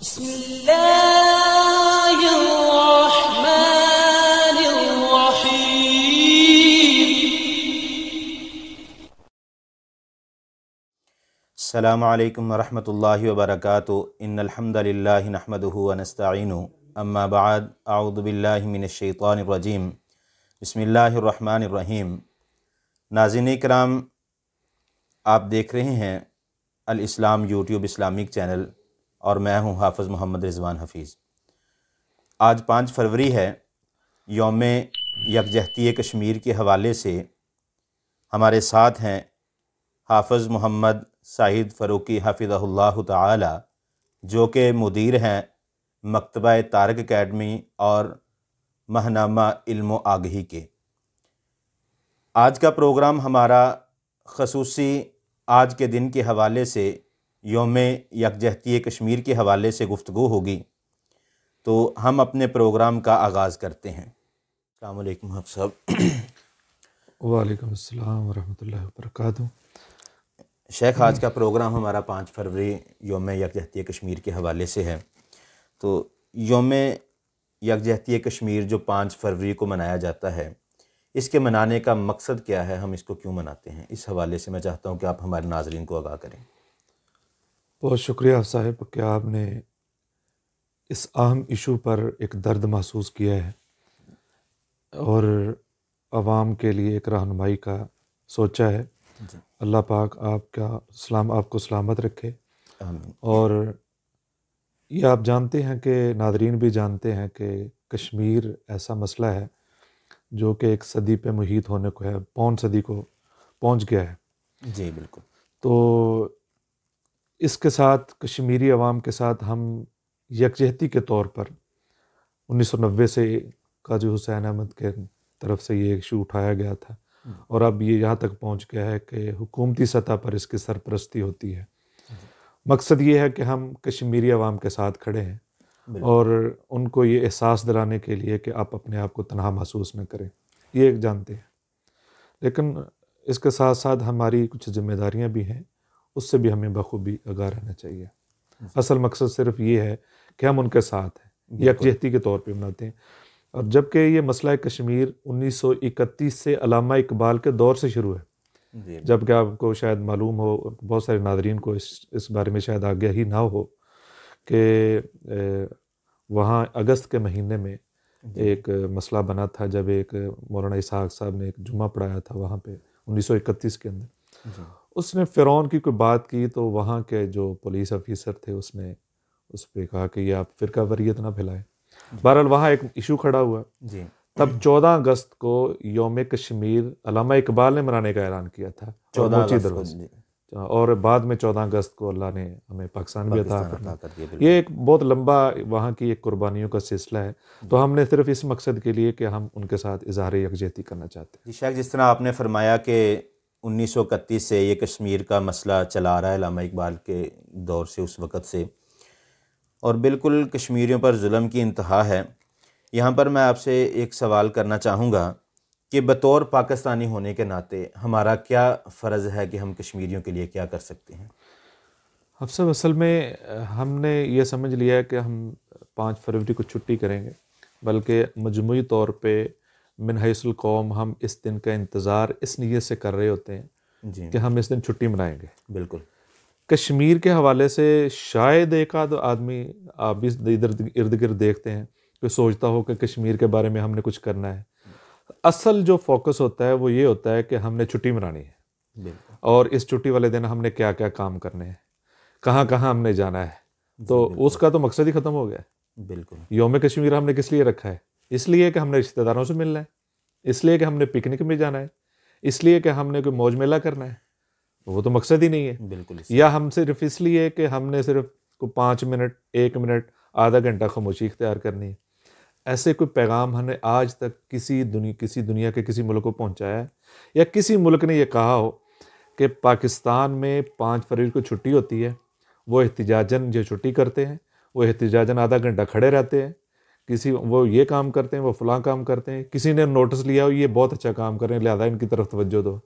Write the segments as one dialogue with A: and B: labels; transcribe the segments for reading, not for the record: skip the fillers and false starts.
A: بسم اللہ الرحمن الرحیم۔
B: السلام علیکم ورحمۃ اللہ وبرکاتہ۔ ان الحمد للہ نحمدہ ونستعینہ، اما بعد اعوذ باللہ من الشیطان الرجیم، بسم اللہ الرحمن الرحیم۔ ناظرین کرام، آپ دیکھ رہے ہیں الاسلام یوٹیوب اسلامک چینل اور میں ہوں حافظ محمد رضوان حفیظ۔ آج 5 فروری ہے، یوم یکجہتی کشمیر کے حوالے سے ہمارے ساتھ ہیں حافظ محمد سعید فاروقی حفظہ اللہ تعالی، جو کہ مدیر ہیں مکتبہ طارق اکیڈمی اور ماہنامہ علم و آگہی کے۔ آج کا پروگرام ہمارا خصوصی آج کے دن کے حوالے سے یوم یکجہتی کشمیر کے حوالے سے گفتگو ہوگی، تو ہم اپنے پروگرام کا آغاز کرتے ہیں۔ السلام علیکم حافظ صاحب۔
C: وعلیکم السلام ورحمۃ اللہ وبرکاتہ۔
B: شیخ، آج کا پروگرام ہمارا 5 فروری یوم یکجہتی کشمیر کے حوالے سے ہے، تو یوم یکجہتی کشمیر جو 5 فروری کو منایا جاتا ہے، اس کے منانے کا مقصد کیا ہے، ہم اس کو کیوں مناتے ہیں؟ اس حوالے سے میں چاہتا ہوں کہ آپ ہمارے ناظرین کو آگاہ کریں۔
C: بہت شکریہ صاحب کہ آپ نے اس اہم ایشو پر ایک درد محسوس کیا ہے اور عوام کے لیے ایک رہنمائی کا سوچا ہے۔
B: جی،
C: اللہ پاک آپ کو سلامت رکھے۔
B: آمین۔
C: اور یہ آپ جانتے ہیں کہ ناظرین بھی جانتے ہیں کہ کشمیر ایسا مسئلہ ہے جو کہ ایک صدی پہ محیط ہونے کو ہے، پون صدی کو پہنچ گیا ہے۔
B: جی بالکل۔
C: تو اس کے ساتھ کشمیری عوام کے ساتھ ہم یکجہتی کے طور پر 1990 سے قاضی حسین احمد کے طرف سے یہ ایشو اٹھایا گیا تھا، اور اب یہ یہاں تک پہنچ گیا ہے کہ حکومتی سطح پر اس کی سرپرستی ہوتی ہے۔ مقصد یہ ہے کہ ہم کشمیری عوام کے ساتھ کھڑے ہیں اور ان کو یہ احساس دلانے کے لیے کہ آپ اپنے آپ کو تنہا محسوس نہ کریں، یہ ایک جانتے ہیں۔ لیکن اس کے ساتھ ساتھ ہماری کچھ ذمہ داریاں بھی ہیں، اس سے بھی ہمیں بخوبی آگاہ رہنا چاہیے۔ اصل مقصد صرف یہ ہے کہ ہم ان کے ساتھ ہیں، یکجہتی کے طور پہ مناتے ہیں۔ اور جبکہ یہ مسئلہ کشمیر 1931 سے علامہ اقبال کے دور سے شروع ہے، جبکہ آپ کو شاید معلوم ہو، بہت سارے ناظرین کو اس بارے میں شاید آگاہی نہ ہو کہ وہاں اگست کے مہینے میں ایک مسئلہ بنا تھا، جب ایک مولانا اسحاق صاحب نے ایک جمعہ پڑھایا تھا وہاں پہ 1931 کے اندر۔ اس نے فرعون کی کوئی بات کی تو وہاں کے جو پولیس آفیسر تھے اس نے اس پہ کہا کہ یہ آپ فرقہ واریت نہ پھیلائیں۔ بہرحال وہاں ایک ایشو کھڑا ہوا۔ تب 14 اگست کو یوم کشمیر علامہ اقبال نے منانے کا اعلان کیا تھا، 14 اگست، اور بعد میں 14 اگست کو اللہ نے ہمیں پاکستان بھی عطا فرمایا۔ یہ ایک بہت لمبا وہاں کی ایک قربانیوں کا سلسلہ ہے، تو ہم نے صرف اس مقصد کے لیے کہ ہم ان کے ساتھ اظہار یکجہتی کرنا چاہتے ہیں۔
B: جی شیخ، جس طرح آپ نے فرمایا کہ 1931 سے یہ کشمیر کا مسئلہ چلا آ رہا ہے، علامہ اقبال کے دور سے، اس وقت سے، اور بالکل کشمیریوں پر ظلم کی انتہا ہے۔ یہاں پر میں آپ سے ایک سوال کرنا چاہوں گا کہ بطور پاکستانی ہونے کے ناطے ہمارا کیا فرض ہے کہ ہم کشمیریوں کے لیے کیا کر سکتے ہیں؟
C: افسر اصل میں ہم نے یہ سمجھ لیا ہے کہ ہم 5 فروری کو چھٹی کریں گے، بلکہ مجموعی طور پہ من حیث القوم ہم اس دن کا انتظار اس نیت سے کر رہے ہوتے ہیں کہ ہم اس دن چھٹی منائیں گے۔
B: بالکل۔
C: کشمیر کے حوالے سے شاید ایک آدھ آدمی آپ بھی ادھر ارد گرد دیکھتے ہیں کہ سوچتا ہو کہ کشمیر کے بارے میں ہم نے کچھ کرنا ہے۔ اصل جو فوکس ہوتا ہے وہ یہ ہوتا ہے کہ ہم نے چھٹی منانی ہے، اور اس چھٹی والے دن ہم نے کیا کیا کام کرنے ہیں، کہاں کہاں ہم نے جانا ہے، تو اس کا تو مقصد ہی ختم ہو گیا ہے۔
B: بالکل۔
C: یوم کشمیر ہم نے کس لیے رکھا ہے؟ اس لیے کہ ہم نے رشتہ داروں سے ملنا ہے، اس لیے کہ ہم نے پکنک میں جانا ہے، اس لیے کہ ہم نے کوئی موج میلہ کرنا ہے، وہ تو مقصد ہی نہیں ہے۔
B: بالکل۔
C: یا ہم صرف اس لیے کہ ہم نے صرف 5 منٹ، 1 منٹ، آدھا گھنٹہ خاموشی اختیار کرنی ہے۔ ایسے کوئی پیغام ہم نے آج تک کسی دنیا کے کسی ملک کو پہنچایا ہے، یا کسی ملک نے یہ کہا ہو کہ پاکستان میں 5 فروری کو چھٹی ہوتی ہے، وہ احتجاجاً جو چھٹی کرتے ہیں، وہ احتجاجاً آدھا گھنٹہ کھڑے رہتے ہیں، وہ یہ کام کرتے ہیں، وہ فلاں کام کرتے ہیں، کسی نے نوٹس لیا ہو یہ بہت اچھا کام کر رہے ہیں لہٰذا ان کی طرف توجہ دو۔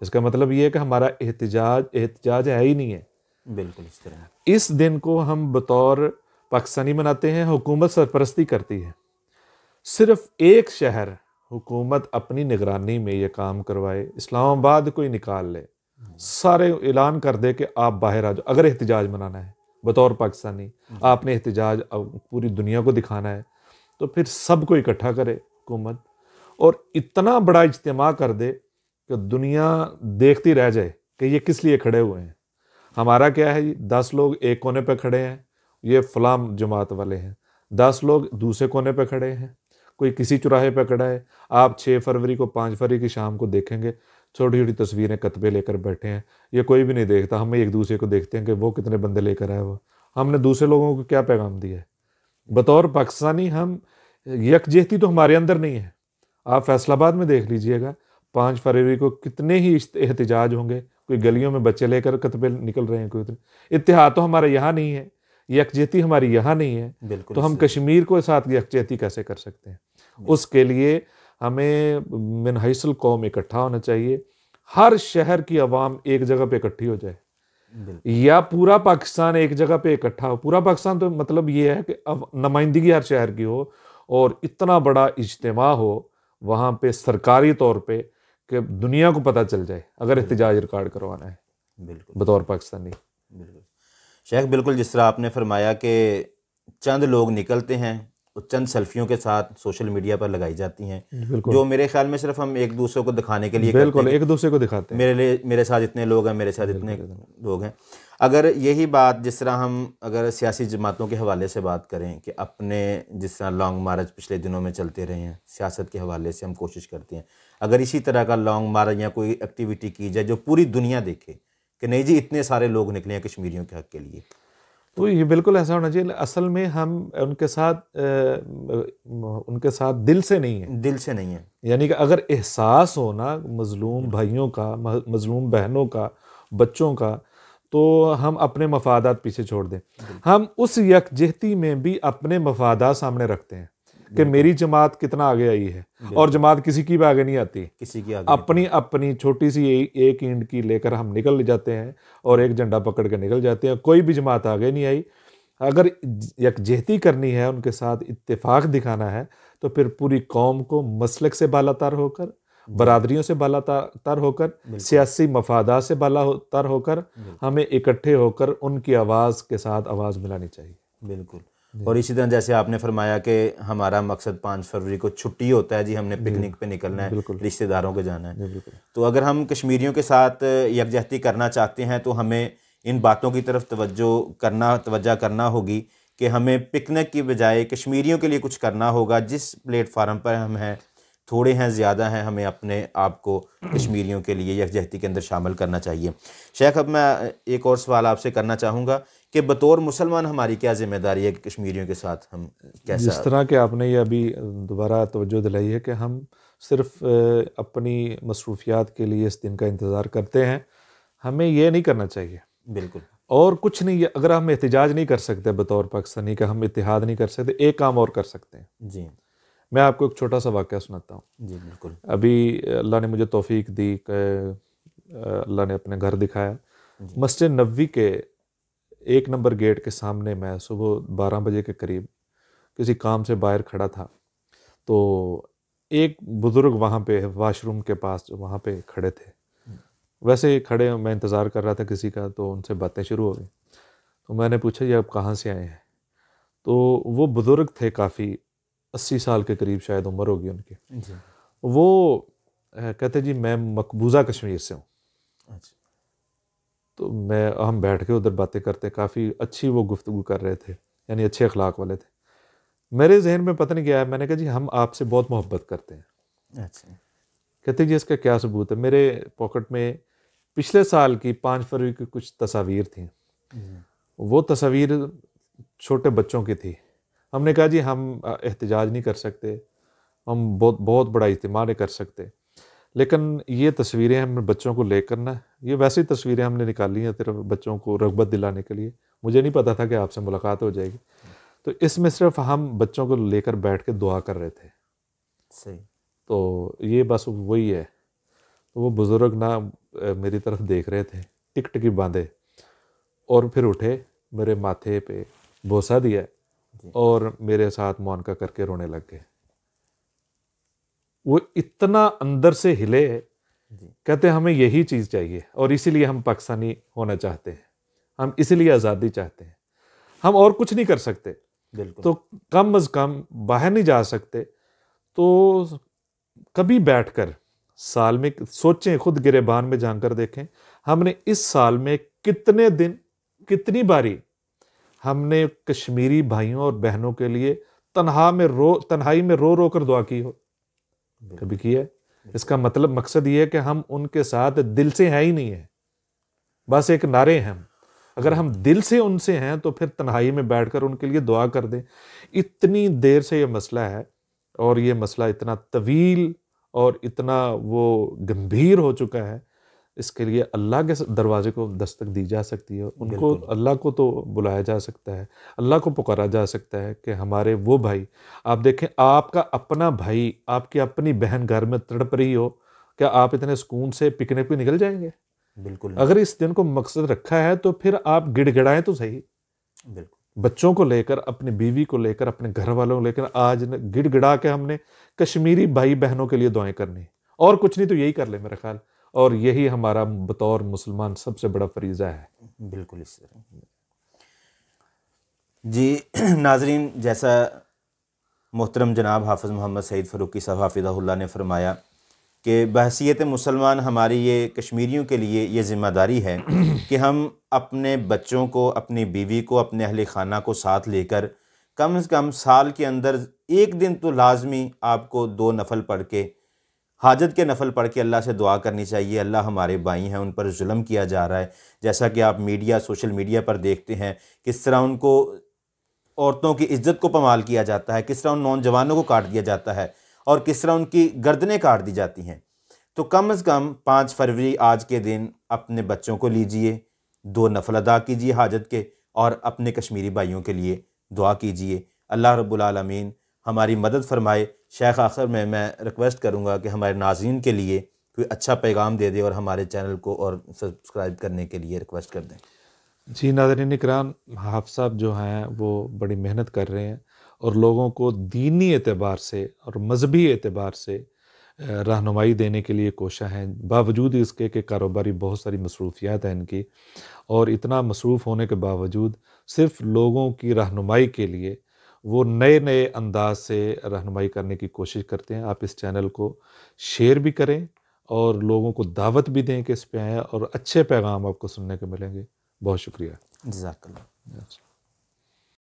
C: اس کا مطلب یہ ہے کہ ہمارا احتجاج ہے ہی نہیں ہے۔
B: بالکل اس طرح۔
C: اس دن کو ہم بطور پاکستانی مناتے ہیں، حکومت سرپرستی کرتی ہے. صرف ایک شہر حکومت اپنی نگرانی میں یہ کام کروائے، اسلام آباد کو ہی نکال لے، سارے اعلان کر دے کہ آپ باہر آ جاؤ. اگر احتجاج منانا ہے بطور پاکستانی، آپ نے احتجاج پوری دنیا کو دکھانا ہے، تو پھر سب کو اکٹھا کرے حکومت اور اتنا بڑا اجتماع کر دے کہ دنیا دیکھتی رہ جائے کہ یہ کس لیے کھڑے ہوئے ہیں. ہمارا کیا ہے، 10 لوگ ایک کونے پہ کھڑے ہیں، یہ فلاں جماعت والے ہیں، 10 لوگ دوسرے کونے پہ کھڑے ہیں، کوئی کسی چوراہے پہ کھڑا ہے. آپ 6 فروری کو 5 فروری کی شام کو دیکھیں گے چھوٹی چھوٹی تصویریں کتبے لے کر بیٹھے ہیں. یہ کوئی بھی نہیں دیکھتا، ہم ایک دوسرے کو دیکھتے ہیں کہ وہ کتنے بندے لے کر آئے. وہ ہم نے دوسرے لوگوں کو کیا پیغام دیا ہے؟ بطور پاکستانی ہم یکجہتی تو ہمارے اندر نہیں ہے. آپ فیصل آباد میں دیکھ لیجئے گا 5 فروری کو کتنے ہی احتجاج ہوں گے، کوئی گلیوں میں بچے لے کر کتبے نکل رہے ہیں. کوئی اتحاد تو ہمارا یہاں نہیں ہے، یکجہتی ہماری یہاں نہیں ہے.
B: بالکل.
C: تو ہم کشمیر کو ساتھ یکجہتی کیسے کر سکتے ہیں؟ اس کے لیے ہمیں من حیث القوم اکٹھا ہونا چاہیے. ہر شہر کی عوام ایک جگہ پہ اکٹھی ہو جائے، یا پورا پاکستان ایک جگہ پہ اکٹھا ہو. پورا پاکستان تو مطلب یہ ہے کہ اب نمائندگی ہر شہر کی ہو اور اتنا بڑا اجتماع ہو وہاں پہ سرکاری طور پہ کہ دنیا کو پتہ چل جائے اگر احتجاج ریکارڈ کروانا ہے.
B: بالکل
C: بطور پاکستانی.
B: بالکل شیخ، بالکل جس طرح آپ نے فرمایا کہ چند لوگ نکلتے ہیں، چند سیلفیوں کے ساتھ سوشل میڈیا پر لگائی جاتی ہیں، جو میرے خیال میں صرف ہم ایک دوسرے کو دکھانے کے لیے
C: بالکل ایک دوسرے کو دکھاتے ہیں،
B: میرے ساتھ اتنے لوگ ہیں، میرے ساتھ اتنے لوگ ہیں. اگر یہی بات جس طرح ہم اگر سیاسی جماعتوں کے حوالے سے بات کریں کہ اپنے جس طرح لانگ مارچ پچھلے دنوں میں چلتے رہے ہیں، سیاست کے حوالے سے ہم کوشش کرتے ہیں، اگر اسی طرح کا لانگ مارچ یا کوئی ایکٹیویٹی کی جائے جو پوری دنیا دیکھے کہ نہیں جی اتنے سارے لوگ نکلے ہیں کشمیریوں کے حق کے لیے،
C: تو یہ بالکل ایسا ہونا چاہیے. اصل میں ہم ان کے ساتھ دل سے نہیں ہیں،
B: دل سے نہیں ہے.
C: یعنی کہ اگر احساس ہونا مظلوم بھائیوں کا، مظلوم بہنوں کا، بچوں کا، تو ہم اپنے مفادات پیچھے چھوڑ دیں. ہم اس یکجہتی میں بھی اپنے مفادات سامنے رکھتے ہیں کہ میری جماعت کتنا آگے آئی ہے، اور جماعت کسی کی بھی آگے نہیں آتی.
B: کسی کی
C: اپنی چھوٹی سی ایک اینٹ کی لے کر ہم نکل جاتے ہیں اور ایک جھنڈا پکڑ کے نکل جاتے ہیں. کوئی بھی جماعت آگے نہیں آئی. اگر یکجہتی کرنی ہے، ان کے ساتھ اتفاق دکھانا ہے، تو پھر پوری قوم کو مسلک سے بالا تر ہو کر، برادریوں سے بالا تر ہو کر، سیاسی مفادات سے بالا تر ہو کر ہمیں اکٹھے ہو کر ان کی آواز کے ساتھ آواز ملانی چاہیے.
B: بالکل. اور اسی طرح جیسے آپ نے فرمایا کہ ہمارا مقصد 5 فروری کو چھٹی ہوتا ہے، جی ہم نے پکنک پہ نکلنا ہے، رشتہ داروں کے جانا ہے. تو اگر ہم کشمیریوں کے ساتھ یکجہتی کرنا چاہتے ہیں تو ہمیں ان باتوں کی طرف توجہ کرنا ہوگی کہ ہمیں پکنک کی بجائے کشمیریوں کے لیے کچھ کرنا ہوگا. جس پلیٹ فارم پر ہم ہیں، تھوڑے ہیں زیادہ ہیں، ہمیں اپنے آپ کو کشمیریوں کے لیے یکجہتی کے اندر شامل کرنا چاہیے. شیخ، اب میں ایک اور سوال آپ سے کرنا چاہوں گا کہ بطور مسلمان ہماری کیا ذمہ داری ہے کہ کشمیریوں کے ساتھ ہم کیسا،
C: جس طرح کہ آپ نے یہ ابھی دوبارہ توجہ دلائی ہے کہ ہم صرف اپنی مصروفیات کے لیے اس دن کا انتظار کرتے ہیں. ہمیں یہ نہیں کرنا چاہیے.
B: بالکل.
C: اور کچھ نہیں، اگر ہم احتجاج نہیں کر سکتے بطور پاکستانی کا، ہم اتحاد نہیں کر سکتے، ایک کام اور کر سکتے ہیں.
B: جی.
C: میں آپ کو ایک چھوٹا سا واقعہ سناتا ہوں.
B: جی بالکل.
C: ابھی اللہ نے مجھے توفیق دی کہ اللہ نے اپنے گھر دکھایا. مسجد نبوی کے 1 نمبر گیٹ کے سامنے میں صبح 12 بجے کے قریب کسی کام سے باہر کھڑا تھا، تو ایک بزرگ وہاں پہ واش روم کے پاس وہاں پہ کھڑے تھے. ویسے ہی کھڑے میں انتظار کر رہا تھا کسی کا، تو ان سے باتیں شروع ہو گئی. تو میں نے پوچھا یہ آپ کہاں سے آئے ہیں؟ تو وہ بزرگ تھے، کافی 80 سال کے قریب شاید عمر ہوگی ان کی. وہ کہتے جی میں مقبوضہ کشمیر سے ہوں. تو ہم بیٹھ کے ادھر باتیں کرتے، کافی اچھی وہ گفتگو کر رہے تھے، یعنی اچھے اخلاق والے تھے. میرے ذہن میں پتہ نہیں کیا ہے، میں نے کہا جی ہم آپ سے بہت محبت کرتے ہیں. کہتے جی اس کا کیا ثبوت ہے؟ میرے پاکٹ میں پچھلے سال کی 5 فروری کی کچھ تصاویر تھیں. وہ تصاویر چھوٹے بچوں کی تھی. ہم نے کہا جی ہم احتجاج نہیں کر سکتے، ہم بہت بڑا اجتماع نہیں کر سکتے، لیکن یہ تصویریں ہم بچوں کو لے کر نا، یہ ویسی تصویریں ہم نے نکالی ہیں صرف بچوں کو رغبت دلانے کے لیے. مجھے نہیں پتا تھا کہ آپ سے ملاقات ہو جائے گی. تو اس میں صرف ہم بچوں کو لے کر بیٹھ کے دعا کر رہے تھے.
B: صحیح.
C: تو یہ بس وہی ہے. تو وہ بزرگ نا میری طرف دیکھ رہے تھے، ٹک ٹکی باندھے، اور پھر اٹھے، میرے ماتھے پہ بوسہ دیا اور میرے ساتھ مونکا کر کے رونے لگ گئے. وہ اتنا اندر سے ہلے, کہتے ہمیں یہی چیز چاہیے اور اسی لیے ہم پاکستانی ہونا چاہتے ہیں, ہم اسی لیے آزادی چاہتے ہیں, ہم اور کچھ نہیں کر سکتے.
B: بالکل.
C: تو کم از کم باہر نہیں جا سکتے تو کبھی بیٹھ کر سال میں سوچیں, خود گریبان میں جان کر دیکھیں ہم نے اس سال میں کتنے دن, کتنی باری ہم نے کشمیری بھائیوں اور بہنوں کے لیے تنہائی میں رو رو کر دعا کی ہو؟ کبھی کی ہے؟ اس کا مطلب مقصد یہ ہے کہ ہم ان کے ساتھ دل سے ہیں ہی نہیں ہیں, بس ایک نعرے ہیں. اگر ہم دل سے ان سے ہیں تو پھر تنہائی میں بیٹھ کر ان کے لیے دعا کر دیں. اتنی دیر سے یہ مسئلہ ہے اور یہ مسئلہ اتنا طویل اور اتنا وہ گمبھیر ہو چکا ہے, اس کے لیے اللہ کے دروازے کو دستک دی جا سکتی ہے, ان کو اللہ کو تو بلایا جا سکتا ہے, اللہ کو پکارا جا سکتا ہے کہ ہمارے وہ بھائی, آپ دیکھیں آپ کا اپنا بھائی, آپ کی اپنی بہن گھر میں تڑپ رہی ہو, کیا آپ اتنے سکون سے پکنک پہ نکل جائیں گے؟
B: بالکل.
C: اگر اس دن کو مقصد رکھا ہے تو پھر آپ گڑ گڑائیں تو صحیح,
B: بالکل.
C: بچوں کو لے کر, اپنی بیوی کو لے کر, اپنے گھر والوں کو لے کر آج گڑ گڑا کے ہم نے کشمیری بھائی بہنوں کے لیے دعائیں کرنی, اور کچھ نہیں تو یہی کر لیں میرا خیال, اور یہی ہمارا بطور مسلمان سب سے بڑا فریضہ ہے.
B: بالکل اس طرح. جی ناظرین, جیسا محترم جناب حافظ محمد سعید فاروقی صاحب حفظہ اللہ نے فرمایا کہ بحیثیت مسلمان ہماری یہ کشمیریوں کے لیے یہ ذمہ داری ہے کہ ہم اپنے بچوں کو, اپنی بیوی کو, اپنے اہل خانہ کو ساتھ لے کر کم از کم سال کے اندر ایک دن تو لازمی آپ کو 2 نفل پڑھ کے, حاجت کے نفل پڑھ کے اللہ سے دعا کرنی چاہیے. اللہ ہمارے بھائی ہیں, ان پر ظلم کیا جا رہا ہے, جیسا کہ آپ سوشل میڈیا پر دیکھتے ہیں کس طرح ان کو, عورتوں کی عزت کو پامال کیا جاتا ہے, کس طرح ان نوجوانوں کو کاٹ دیا جاتا ہے اور کس طرح ان کی گردنیں کاٹ دی جاتی ہیں. تو کم از کم 5 فروری آج کے دن اپنے بچوں کو لیجئے, 2 نفل ادا کیجئے حاجت کے, اور اپنے کشمیری بھائیوں کے لیے دعا کیجئے. اللہ رب العالمین ہماری مدد فرمائے. شیخ آخر میں ریکویسٹ کروں گا کہ ہمارے ناظرین کے لیے کوئی اچھا پیغام دے دے اور ہمارے چینل کو اور سبسکرائب کرنے کے لیے ریکویسٹ کر دیں.
C: جی ناظرین کرام, حافظ صاحب جو ہیں وہ بڑی محنت کر رہے ہیں اور لوگوں کو دینی اعتبار سے اور مذہبی اعتبار سے رہنمائی دینے کے لیے کوشاں ہیں, باوجود اس کے کہ کاروباری بہت ساری مصروفیات ہیں ان کی, اور اتنا مصروف ہونے کے باوجود صرف لوگوں کی رہنمائی کے لیے وہ نئے نئے انداز سے رہنمائی کرنے کی کوشش کرتے ہیں. آپ اس چینل کو شیئر بھی کریں اور لوگوں کو دعوت بھی دیں کہ اس پہ آئیں, اور اچھے پیغام آپ کو سننے کو ملیں گے. بہت شکریہ.
B: جزاک اللہ.